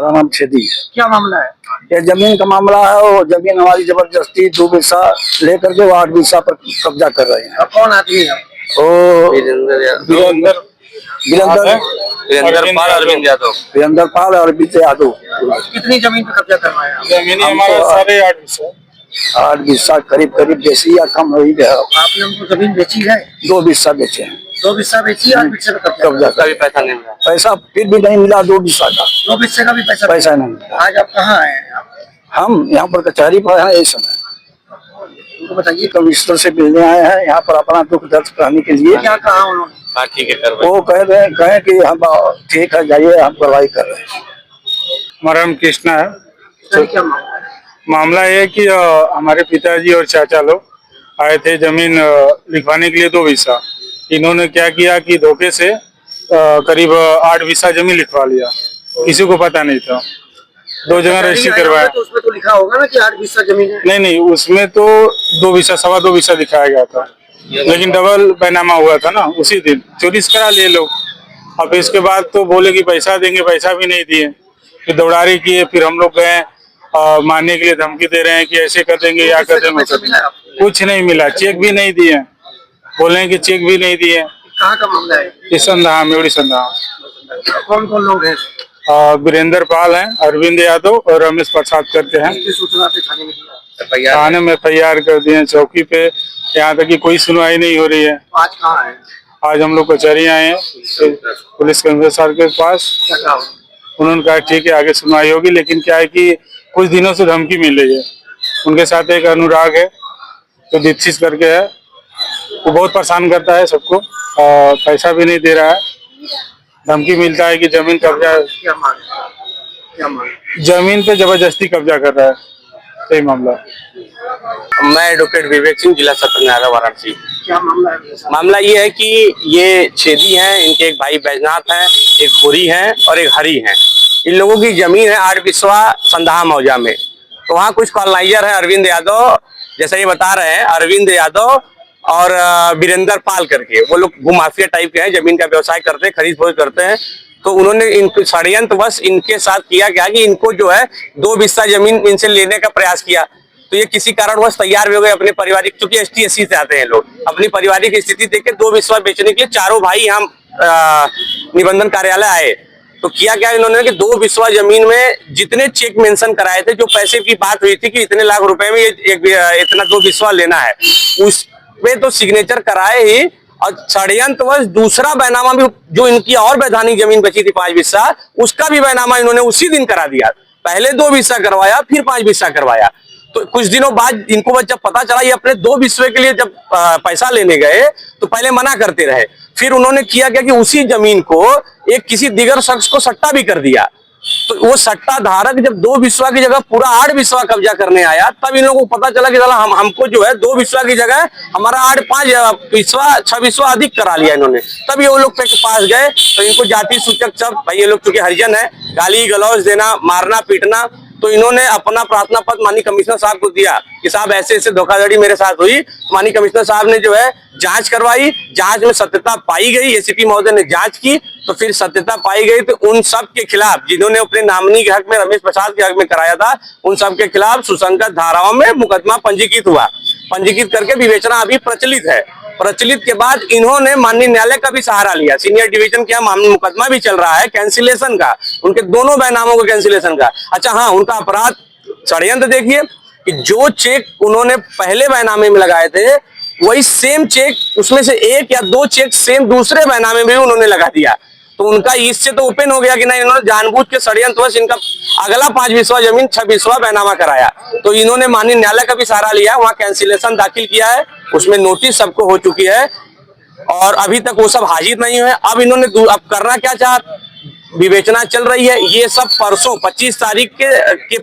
मेरा नाम छेदी। क्या मामला है? ये जमीन का मामला है। वो जमीन हमारी जबरदस्ती 2 बिस्सा लेकर के वो 8 बिस्सा पर कब्जा कर रहे हैं। अब कौन आदमी है? वो वीरेंद्र पाल और अरविंद यादव। कितनी जमीन पे कब्जा करवाया? जमीन हमारा 8.5 बिस्सा करीब बेची या कम हो ही गया। आपने उनको जमीन बेची है? 2 बिस्सा बेचे हैं। 2 बिस्सा बेची है, 8 बिस्से पे कब्जा का भी पैसा नहीं मिला। पैसा फिर भी नहीं मिला। 2 बिस्सा का 2 बिस्से का भी पैसा नहीं मिला। आज आप कहाँ आए हैं? हम यहाँ पर कचहरी पर हैं इस समय। उनको बताइए कमिश्नर से मिलने आए हैं यहाँ पर अपना दुख दर्द करने के लिए। क्या कहा उन्होंने? ठीक है वो कहे कि हम ठीक है जाइए, हम कार्रवाई कर रहे हैं। हमारा नाम कृष्णा है। सर क्या मामला है? मामला ये है कि हमारे पिताजी और चाचा लोग आए थे जमीन लिखवाने के लिए 2 बिस्सा। इन्होंने क्या किया कि धोखे से करीब 8 बिस्सा जमीन लिखवा लिया। किसी को पता नहीं था। 2 जगह रजिस्ट्री करवाया। तो उसमें तो लिखा होगा ना कि 8 बिस्सा जमीन है। नहीं, उसमें तो 2 बिस्सा 2.25 बिस्सा दिखाया गया था, लेकिन डबल बैनामा हुआ था ना। उसी दिन चोरी करा लिए लोग। अब इसके बाद तो बोले कि पैसा देंगे, पैसा भी नहीं दिए। फिर दौड़ारी किए। फिर हम लोग गए मारने के लिए, धमकी दे रहे हैं कि ऐसे कर देंगे या कर देंगे। कुछ नहीं मिला। चेक भी नहीं दिए। बोले हैं कि चेक भी नहीं दिए। कहाँ का मामला है? इस संधा मेवड़ी संधा। कौन कौन लोग हैं? वीरेंद्र पाल हैं, अरविंद यादव और रमेश प्रसाद करते हैं। सूचना पे थाने में दिया? थाने में FIR कर दिए, चौकी पे। यहाँ तक कि कोई सुनवाई नहीं हो रही है। आज कहाँ है? आज हम लोग कचहरी आए हैं पुलिस कमिश्नर साहब के पास। क्या कहा? उन्होंने कहा ठीक है आगे सुनवाई होगी, लेकिन क्या है कि कुछ दिनों से धमकी मिल रही है। उनके साथ एक अनुराग है जो दीक्षित करके है, वो बहुत परेशान करता है सबको और पैसा भी नहीं दे रहा है। धमकी मिलता है कि जमीन कब्जा, क्या मांग? जमीन पे जबरदस्ती कब्जा कर रहा है। सही मामला। मैं एडवोकेट विवेक सिंह, जिला सत्र न्यायालय वाराणसी। क्या मामला है? मामला ये है कि ये छेदी हैं, इनके एक भाई बैजनाथ हैं, एक होरी हैं और एक हरी हैं। इन लोगों की जमीन है 8 बिस्वा संधा मौजा में। तो वहाँ कुछ कॉलोनाइजर है, अरविंद यादव, जैसा ये बता रहे हैं, अरविंद यादव और वीरेंद्र पाल करके। वो लोग भूमाफिया टाइप के हैं, जमीन का व्यवसाय करते हैं, खरीद फरोख्त करते हैं। तो उन्होंने इनको षड्यंत्रवश इनके साथ किया क्या कि इनको जो है 2 बिस्सा जमीन इनसे लेने का प्रयास किया। तो ये किसी कारणवश तैयार भी हो गए अपने पारिवारिक, चूंकि ST SC से आते हैं लोग, अपनी पारिवारिक स्थिति देख के 2 बिस्सा बेचने के लिए चारों भाई हम निबंधन कार्यालय आए। तो किया क्या इन्होंने कि 2 बिस्सा जमीन में जितने चेक मेंशन कराए थे, जो पैसे की बात हुई थी कि इतने लाख रुपए में इतना 2 बिस्सा लेना है, उस पे तो सिग्नेचर कराए ही। और षड्यंत्रवश दूसरा बैनामा भी, जो इनकी और वैधानिक जमीन बची थी 5 बिस्सा, उसका भी बैनामा इन्होंने उसी दिन करा दिया। पहले 2 बिस्सा करवाया, फिर 5 बिस्सा करवाया। तो कुछ दिनों बाद इनको जब पता चला, ये अपने 2 बिस्से के लिए जब पैसा लेने गए तो पहले मना करते रहे। फिर उन्होंने किया क्या कि उसी जमीन को एक किसी दिगर शख्स को सट्टा भी कर दिया। तो वो सट्टा धारक जब 2 बिस्सा की जगह पूरा 8 बिस्सा कब्जा करने आया, तब इन लोगों को पता चला कि साला हमको जो है 2 बिस्सा की जगह हमारा 8-5 बिस्सा 6 बिस्सा अधिक करा लिया इन्होंने। तब ये वो लोग के पास गए तो इनको जाति सूचक सब, भाई ये लोग चूंकि हरिजन है, गाली गलौज देना, मारना पीटना। तो इन्होंने अपना प्रार्थना पत्र माननीय कमिश्नर साहब को दिया कि साहब ऐसे ऐसे धोखाधड़ी मेरे साथ हुई। माननीय कमिश्नर साहब ने जो है जांच करवाई, जांच में सत्यता पाई गई। ACP महोदय ने जांच की तो फिर सत्यता पाई गई। तो उन सब के खिलाफ जिन्होंने अपने नामिनी के हक में, रमेश प्रसाद के हक में कराया था, उन सब के खिलाफ सुसंगत धाराओं में मुकदमा पंजीकृत हुआ। पंजीकृत करके विवेचना अभी प्रचलित है। प्रचलित के बाद इन्होंने माननीय न्यायालय का भी सहारा लिया। सीनियर डिवीजन के यहाँ मुकदमा भी चल रहा है कैंसिलेशन का, उनके दोनों बैनामों के कैंसिलेशन का। अच्छा हाँ, उनका अपराध षड्यंत्र देखिए कि जो चेक उन्होंने पहले बैनामे में लगाए थे, वही सेम चेक, उसमें से 1 या 2 चेक सेम दूसरे बैनामे में भी उन्होंने लगा दिया। तो उनका इससे तो ओपन हो गया कि नहीं, इन्होंने जानबूझ के षड्यंत्रवश इनका अगला 5 बिस्सा जमीन 6 बिस्सा बैनामा कराया। तो इन्होंने माननीय न्यायालय का भी सहारा लिया, वहां कैंसिलेशन दाखिल किया है, उसमें नोटिस सबको हो चुकी है और अभी तक वो सब हाजिर नहीं हुए। अब इन्होंने अब करना क्या चाह, विवेचना चल रही है। ये सब परसों 25 तारीख के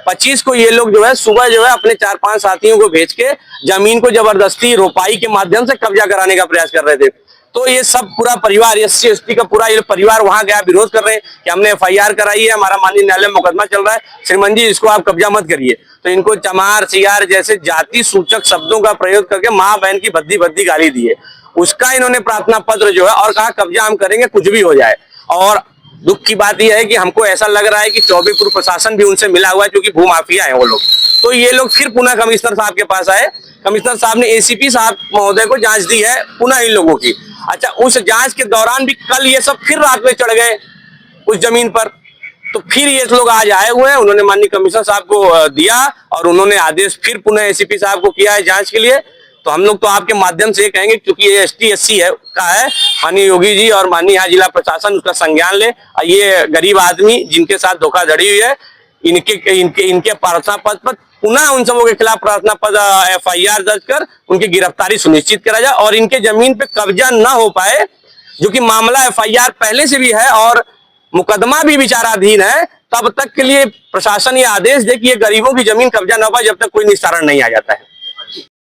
25 को ये लोग जो है सुबह जो है अपने 4-5 साथियों को भेज के जमीन को जबरदस्ती रोपाई के माध्यम से कब्जा कराने का प्रयास कर रहे थे। तो ये सब पूरा परिवार, SC ST का पूरा ये परिवार वहां गया, विरोध कर रहे हैं कि हमने FIR कराई है, हमारा माननीय न्यायालय में मुकदमा चल रहा है, श्रीमान जी इसको आप कब्जा मत करिए। तो इनको चमार सियार जैसे जाति सूचक शब्दों का प्रयोग करके माँ बहन की भद्दी भद्दी गाली दी है। उसका इन्होंने प्रार्थना पत्र जो है और कहा कब्जा हम करेंगे, कुछ भी हो जाए। और दुख की बात यह है कि हमको ऐसा लग रहा है कि चौबेपुर प्रशासन भी उनसे मिला हुआ है, क्योंकि भूमाफिया है वो लोग। तो ये लोग फिर पुनः कमिश्नर साहब के पास आए। कमिश्नर साहब ने एसीपी साहब महोदय को जांच दी है पुनः इन लोगों की। अच्छा, उस जांच के दौरान भी कल ये सब फिर रात में चढ़ गए उस जमीन पर। तो फिर ये लोग आज आए हुए हैं, उन्होंने माननीय कमिश्नर साहब को दिया और उन्होंने आदेश फिर पुनः एसीपी साहब को किया है जांच के लिए। तो हम लोग तो आपके माध्यम से ये कहेंगे, क्योंकि ये ST-SC है का है, माननीय योगी जी और माननीय यहाँ जिला प्रशासन उसका संज्ञान ले। ये गरीब आदमी जिनके साथ धोखाधड़ी हुई है, इनके प्रार्थना पत्र पर पुनः उन सबों के खिलाफ प्रार्थना पत्र FIR दर्ज कर उनकी गिरफ्तारी सुनिश्चित करा जाए और इनके जमीन पे कब्जा न हो पाए, जो कि मामला FIR पहले से भी है और मुकदमा भी विचाराधीन है। तब तक के लिए प्रशासन ये आदेश दे कि ये गरीबों की जमीन कब्जा न हो पाए जब तक कोई निस्तारण नहीं आ जाता है।